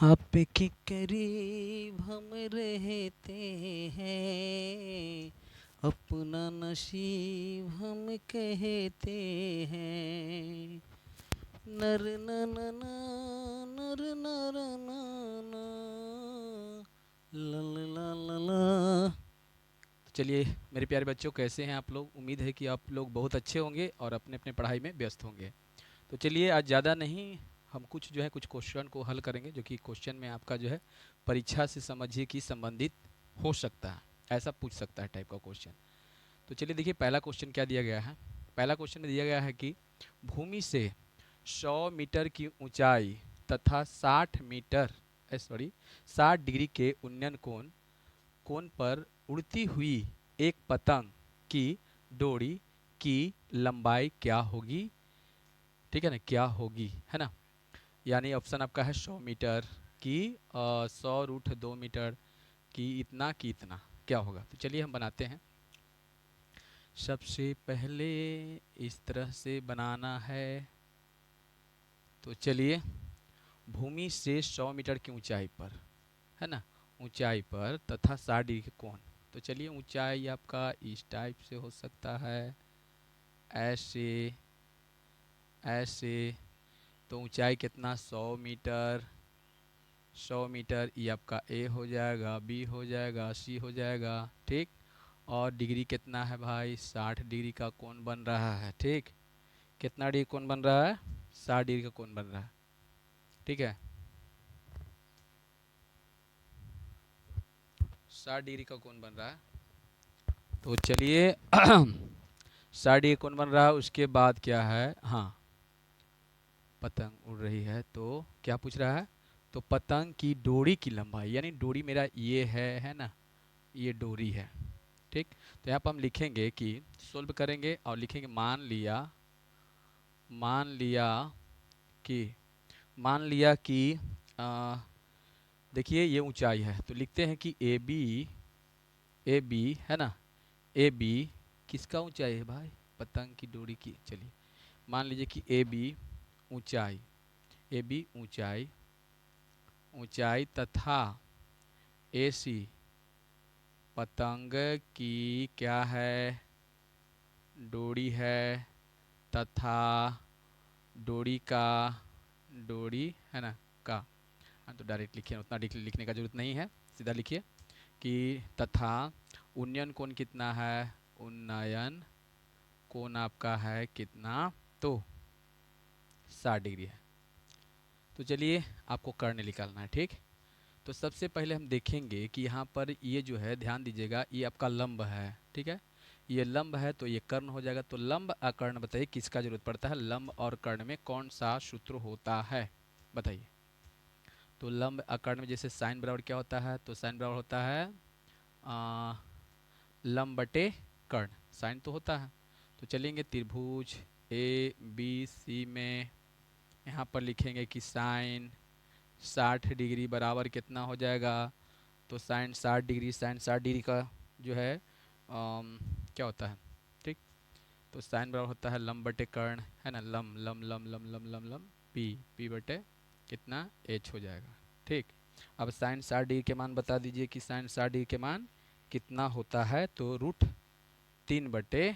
आपके करीब हम रहते हैं, अपना नसीब हम कहते हैं। नर नर नर नर नर ला ला ला ला। तो चलिए मेरे प्यारे बच्चों, कैसे हैं आप लोग? उम्मीद है कि आप लोग बहुत अच्छे होंगे और अपने अपने पढ़ाई में व्यस्त होंगे। तो चलिए आज ज़्यादा नहीं, हम कुछ जो है कुछ क्वेश्चन को हल करेंगे, जो कि क्वेश्चन में आपका जो है परीक्षा से समझिए कि संबंधित हो सकता है, ऐसा पूछ सकता है टाइप का क्वेश्चन। तो चलिए देखिए पहला क्वेश्चन क्या दिया गया है। पहला क्वेश्चन में दिया गया है कि भूमि से 100 मीटर की ऊंचाई तथा 60 डिग्री के उन्नयन कोण कोण पर उड़ती हुई एक पतंग की डोरी की लंबाई क्या होगी? ठीक है ना, क्या होगी, है ना। यानी ऑप्शन आपका है 100 मीटर की 100√2 मीटर की इतना क्या होगा। तो चलिए हम बनाते हैं। सबसे पहले इस तरह से बनाना है। तो चलिए, भूमि से 100 मीटर की ऊंचाई पर, है ना, ऊंचाई पर तथा 60 डिग्री के कोण। तो चलिए ऊंचाई आपका इस टाइप से हो सकता है, ऐसे ऐसे। तो ऊंचाई कितना? 100 मीटर। 100 मीटर ये आपका ए हो जाएगा, बी हो जाएगा, सी हो जाएगा, ठीक। और डिग्री कितना है भाई? 60 डिग्री का कोण बन रहा है, ठीक। कितना डिग्री कोण बन रहा है? 60 डिग्री का कोण बन रहा है, ठीक है। 60 डिग्री का कोण बन रहा है। तो चलिए 60 डिग्री कोण बन रहा है। उसके बाद क्या है? हाँ, पतंग उड़ रही है, तो क्या पूछ रहा है? तो पतंग की डोरी की लंबाई, यानी डोरी मेरा ये है ना, ये डोरी है, ठीक। तो यहाँ पर हम लिखेंगे कि सोल्व करेंगे और लिखेंगे मान लिया कि आ, देखिए ये ऊंचाई है, तो लिखते हैं कि ए बी है ना। ए बी किसका ऊंचाई है भाई? पतंग की डोरी की। चलिए मान लीजिए कि ऊंचाई ए बी ऊंचाई ऊंचाई तथा ए सी पतंग की क्या है? डोरी है, तथा डोरी का, डोरी है ना का। हाँ, तो डायरेक्ट लिखिए, उतना लिखने का जरूरत नहीं है, सीधा लिखिए कि तथा उन्नयन कोण कितना है? उन्नयन कोण आपका है कितना? तो 60 डिग्री है। तो चलिए आपको कर्ण निकालना है, ठीक। तो सबसे पहले हम देखेंगे कि यहाँ पर ये जो है, ध्यान दीजिएगा, ये आपका लंब है, ठीक है। ये लंब है तो ये कर्ण हो जाएगा। तो लंब और कर्ण बताइए किसका जरूरत पड़ता है? लंब और कर्ण में कौन सा सूत्र होता है, बताइए। तो लंब और कर्ण में जैसे साइन बराबर क्या होता है? तो साइन बराबर होता है आ, लंब बटे कर्ण, साइन तो होता है। तो चलेंगे त्रिभुज ए बी सी में, यहाँ पर लिखेंगे कि साइन 60 डिग्री बराबर कितना हो जाएगा? तो साइन 60 डिग्री का जो है क्या होता है, ठीक। तो साइन बराबर होता है लंब बटे कर्ण, है ना। Lump lump lump lump lump lump lump P P बटे कितना? एच हो जाएगा, ठीक। अब साइन 60 डिग्री के मान बता दीजिए कि साइन 60 डिग्री के मान कितना होता है? तो √3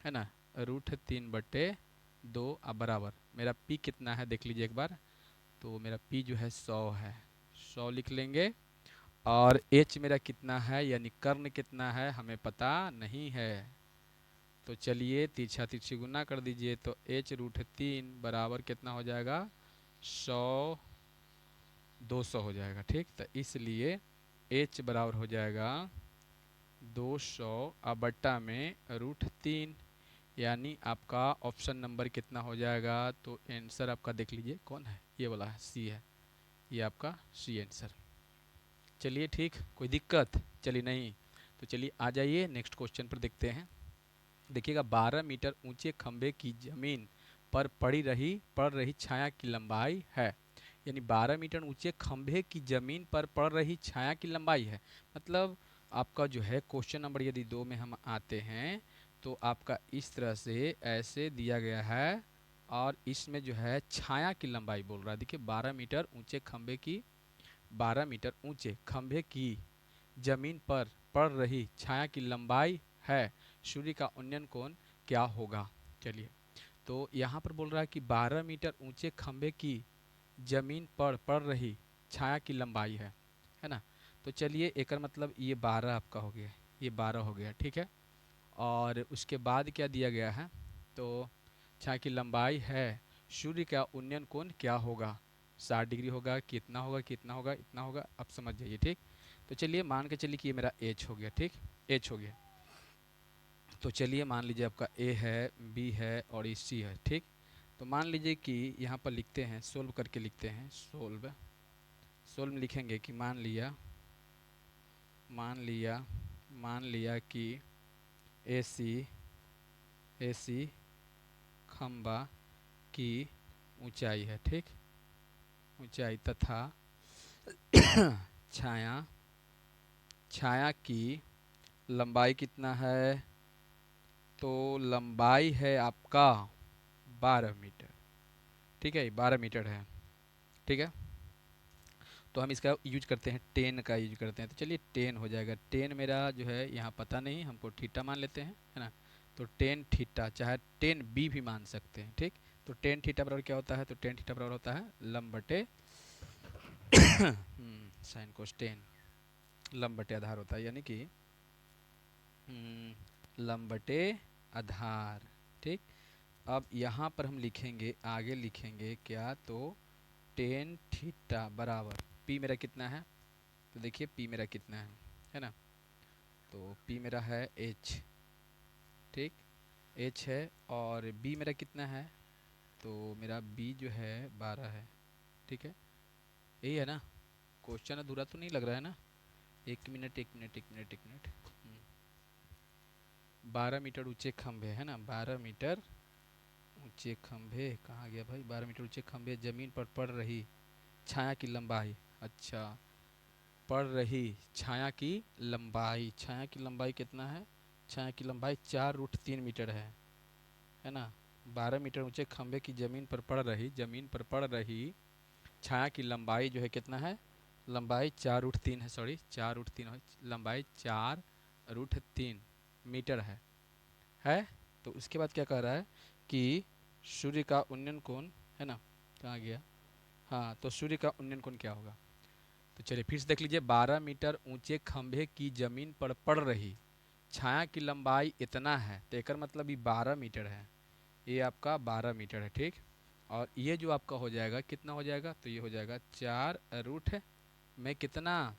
है ना, √3/2 अब बराबर मेरा पी कितना है देख लीजिए एक बार। तो मेरा पी जो है 100 है, 100 लिख लेंगे। और एच मेरा कितना है, यानी कर्ण कितना है हमें पता नहीं है। तो चलिए तिरछा तिरछी गुना कर दीजिए, तो h√3 बराबर कितना हो जाएगा? 100 200 हो जाएगा, ठीक। तो इसलिए h बराबर हो जाएगा 200 अब बट्टा में √3, यानी आपका ऑप्शन नंबर कितना हो जाएगा? तो आंसर आपका देख लीजिए कौन है, ये वाला है, सी है, ये आपका सी आंसर। चलिए ठीक, कोई दिक्कत? चलिए नहीं। तो चलिए आ जाइए नेक्स्ट क्वेश्चन पर देखते हैं। देखिएगा 12 मीटर ऊंचे खंभे की जमीन पर पड़ रही छाया की लंबाई है। यानी 12 मीटर ऊंचे खंभे की जमीन पर पड़ रही छाया की लंबाई है। मतलब आपका जो है क्वेश्चन नंबर यदि 2 में हम आते हैं तो आपका इस तरह से ऐसे दिया गया है और इसमें जो है छाया की लंबाई बोल रहा है, देखिए 12 मीटर ऊंचे खंभे की, 12 मीटर ऊंचे खंभे की जमीन पर पड़ रही छाया की लंबाई है, सूर्य का उन्नयन कोण क्या होगा। चलिए, तो यहाँ पर बोल रहा है कि 12 मीटर ऊंचे खंभे की जमीन पर पड़ रही छाया की लंबाई है ना। तो चलिए एक मतलब ये 12 आपका हो गया, ये 12 हो गया, ठीक है। और उसके बाद क्या दिया गया है, तो छाया की लंबाई है, सूर्य का उन्नयन कोण क्या होगा, 60 डिग्री होगा, कितना होगा, कितना होगा, इतना होगा, आप समझ जाइए, ठीक। तो चलिए मान के चलिए कि ये मेरा एच हो गया, ठीक, एच हो गया। तो चलिए मान लीजिए आपका ए है, बी है और ये सी है, ठीक। तो मान लीजिए कि यहाँ पर लिखते हैं, सोल्व करके लिखते हैं, सोल्व सोल्व में लिखेंगे कि मान लिया कि ए सी खंबा की ऊंचाई है, ठीक, ऊंचाई तथा छाया छाया की लंबाई कितना है, तो लंबाई है आपका 12 मीटर, ठीक है, 12 मीटर है, ठीक है। तो हम इसका यूज करते हैं, 10 का यूज करते हैं, तो चलिए 10 हो जाएगा। 10 मेरा जो है यहाँ पता नहीं, हमको थीटा मान लेते हैं, है ना। तो 10 थीटा, चाहे 10 बी भी मान सकते हैं, ठीक। तो 10 थीटा बराबर क्या होता है, तो 10 थीटा बराबर होता है लंब बटे साइन कोस 10, लंब बटे आधार होता है, यानी कि लंब बटे आधार, ठीक। अब यहाँ पर हम लिखेंगे, आगे लिखेंगे क्या, तो 10 थीटा बराबर पी मेरा कितना है, तो देखिए पी मेरा कितना है ना। तो पी मेरा है एच, ठीक, एच है। और बी मेरा कितना है, तो मेरा बी जो है 12 है, ठीक है, यही है ना। क्वेश्चन अधूरा तो नहीं लग रहा है ना। एक मिनट एक मिनट एक मिनट एक मिनट 12 मीटर ऊंचे खंभे, है ना, 12 मीटर ऊंचे खंभे कहाँ गया भाई, 12 मीटर ऊंचे खंभे जमीन पर पड़ रही छाया की लंबाई, अच्छा, पड़ रही छाया की लंबाई कितना है, छाया की लंबाई 4√3 मीटर है ना। 12 मीटर ऊंचे खंभे की जमीन पर पड़ रही छाया की लंबाई जो है कितना है, लंबाई 4√3 है, सॉरी 4√3 है, लंबाई 4√3 मीटर है। तो उसके बाद क्या कह रहा है कि सूर्य का उन्नयन कोण, है ना, कहाँ गया, हाँ, तो सूर्य का उन्नयन कोण क्या होगा। तो चलिए फिर से देख लीजिए, 12 मीटर ऊंचे खंभे की जमीन पर पड़ रही छाया की लंबाई इतना है, तो एक मतलब ये 12 मीटर है, ये आपका 12 मीटर है, ठीक। और ये जो आपका हो जाएगा कितना हो जाएगा, तो ये हो जाएगा 4√में कितना,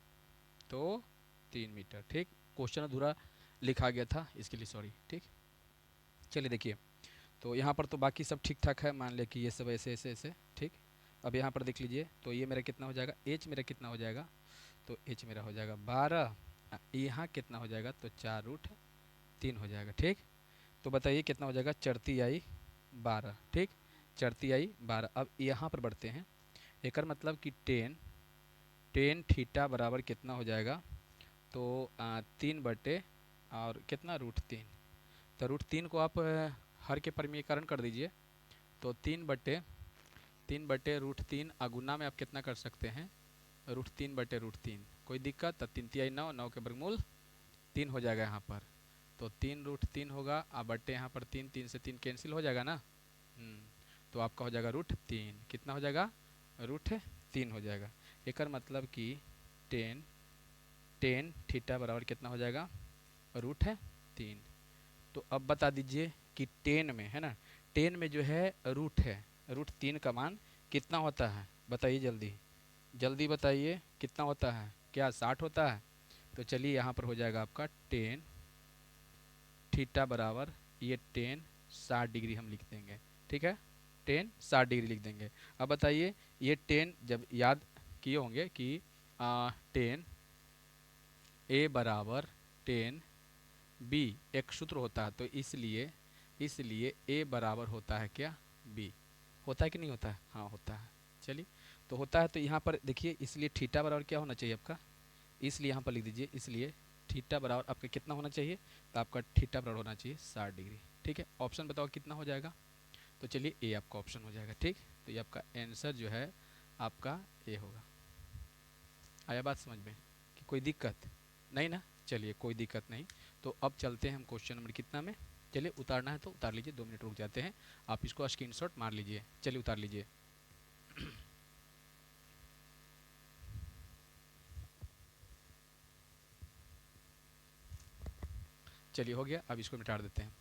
तो 3 मीटर, ठीक। क्वेश्चन अधूरा लिखा गया था, इसके लिए सॉरी, ठीक। चलिए देखिए, तो यहाँ पर तो बाकी सब ठीक ठाक है, मान लिया कि ये सब ऐसे ऐसे ऐसे, ठीक। अब यहाँ पर देख लीजिए, तो ये मेरा कितना हो जाएगा, एच मेरा कितना हो जाएगा, तो एच मेरा हो जाएगा 12, यहाँ कितना हो जाएगा, तो 4√3 हो जाएगा, ठीक। तो बताइए कितना हो जाएगा, चढ़ती आई 12, ठीक, चढ़ती आई 12। अब यहाँ पर बढ़ते हैं, एक मतलब कि 10 थीटा बराबर कितना हो जाएगा, तो 3 बटे और कितना √3, तो √3 को आप हर के परिमीकरण कर दीजिए, तो 3 बटे √3 अगुना में आप कितना कर सकते हैं, √3 बटे √3, कोई दिक्कत, तो 3×3 = 9, 9 के वर्गमूल 3 हो जाएगा यहाँ पर, तो 3√3 होगा, अब बटे यहाँ पर 3, 3 से 3 कैंसिल हो जाएगा ना, तो आपका हो जाएगा √3, कितना हो जाएगा, √3 हो जाएगा। एक मतलब कि 10 थीटा बराबर कितना हो जाएगा, √3। तो अब बता दीजिए कि 10 में, है ना, 10 में जो है √3 का मान कितना होता है, बताइए जल्दी जल्दी बताइए, कितना होता है, क्या 60 होता है। तो चलिए यहाँ पर हो जाएगा आपका 10 थीटा बराबर, ये 10 60 डिग्री हम लिख देंगे, ठीक है, 10 60 डिग्री लिख देंगे। अब बताइए, ये 10 जब याद किए होंगे कि 10 ए बराबर 10 बी एक सूत्र होता है, तो इसलिए ए बराबर होता है क्या, बी, होता है कि नहीं होता है, हाँ होता है। चलिए, तो होता है, तो यहाँ पर देखिए, इसलिए थीटा बराबर क्या होना चाहिए आपका, इसलिए यहाँ पर लिख दीजिए, इसलिए थीटा बराबर आपका कितना होना चाहिए, तो आपका थीटा बराबर होना चाहिए 60 डिग्री, ठीक है। ऑप्शन बताओ कितना हो जाएगा, तो चलिए ए आपका ऑप्शन हो जाएगा। ठीक, तो ये आपका आंसर जो है आपका ए होगा। आया बात समझ में कि कोई दिक्कत नहीं ना? चलिए कोई दिक्कत नहीं। तो अब चलते हैं हम क्वेश्चन नंबर कितना में। चलिए उतारना है तो उतार लीजिए, 2 मिनट रुक जाते हैं, आप इसको स्क्रीनशॉट मार लीजिए। चलिए उतार लीजिए। चलिए हो गया, अब इसको मिटा देते हैं।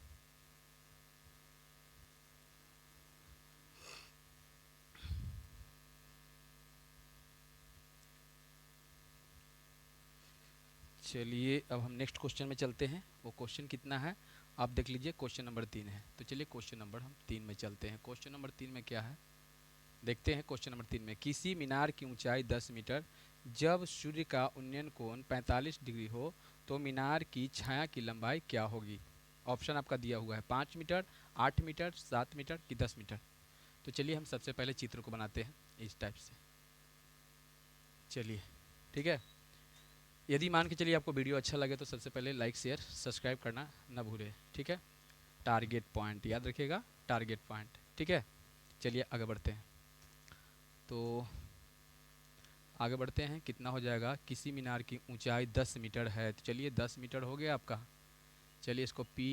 चलिए अब हम नेक्स्ट क्वेश्चन में चलते हैं। वो क्वेश्चन कितना है आप देख लीजिए, क्वेश्चन नंबर 3 है। तो चलिए क्वेश्चन नंबर हम 3 में चलते हैं। क्वेश्चन नंबर 3 में क्या है देखते हैं। क्वेश्चन नंबर 3 में किसी मीनार की ऊंचाई 10 मीटर, जब सूर्य का उन्नयन कोण 45 डिग्री हो तो मीनार की छाया की लंबाई क्या होगी। ऑप्शन आपका दिया हुआ है 5 मीटर, 8 मीटर, 7 मीटर कि 10 मीटर। तो चलिए हम सबसे पहले चित्र को बनाते हैं इस टाइप से। चलिए ठीक है, यदि मान के चलिए आपको वीडियो अच्छा लगे तो सबसे पहले लाइक शेयर सब्सक्राइब करना ना भूलें। ठीक है, टारगेट पॉइंट याद रखिएगा, टारगेट पॉइंट। ठीक है, चलिए आगे बढ़ते हैं। तो आगे बढ़ते हैं, कितना हो जाएगा, किसी मीनार की ऊंचाई 10 मीटर है। तो चलिए 10 मीटर हो गया आपका। चलिए इसको पी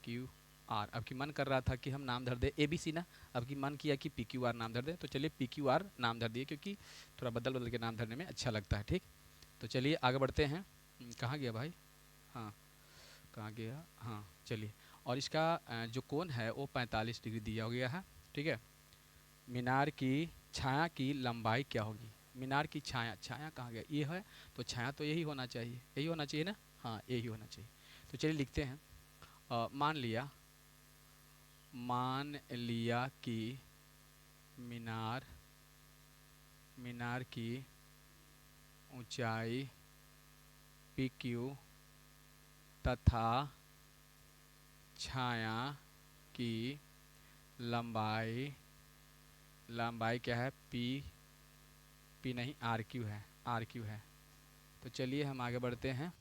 क्यू आर, अब की मन कर रहा था कि हम नाम धर दे ए बी सी ना, अब की मन किया कि पी क्यू आर नाम धर दे। तो चलिए पी क्यू आर नाम धर दिए, क्योंकि थोड़ा बदल बदल के नाम धरने में अच्छा लगता है। ठीक, तो चलिए आगे बढ़ते हैं। कहाँ गया भाई, हाँ कहाँ गया, हाँ चलिए। और इसका जो कोण है वो 45 डिग्री दिया गया है। ठीक है, मीनार की छाया की लंबाई क्या होगी। मीनार की छाया, छाया कहाँ गया, ये है तो छाया तो यही होना चाहिए, यही होना चाहिए ना, हाँ यही होना चाहिए। तो चलिए लिखते हैं, मान लिया कि मीनार मीनार की ऊंचाई पी क्यू तथा छाया की लंबाई लंबाई क्या है, पी पी नहीं आर क्यू है, आर क्यू है। तो चलिए हम आगे बढ़ते हैं।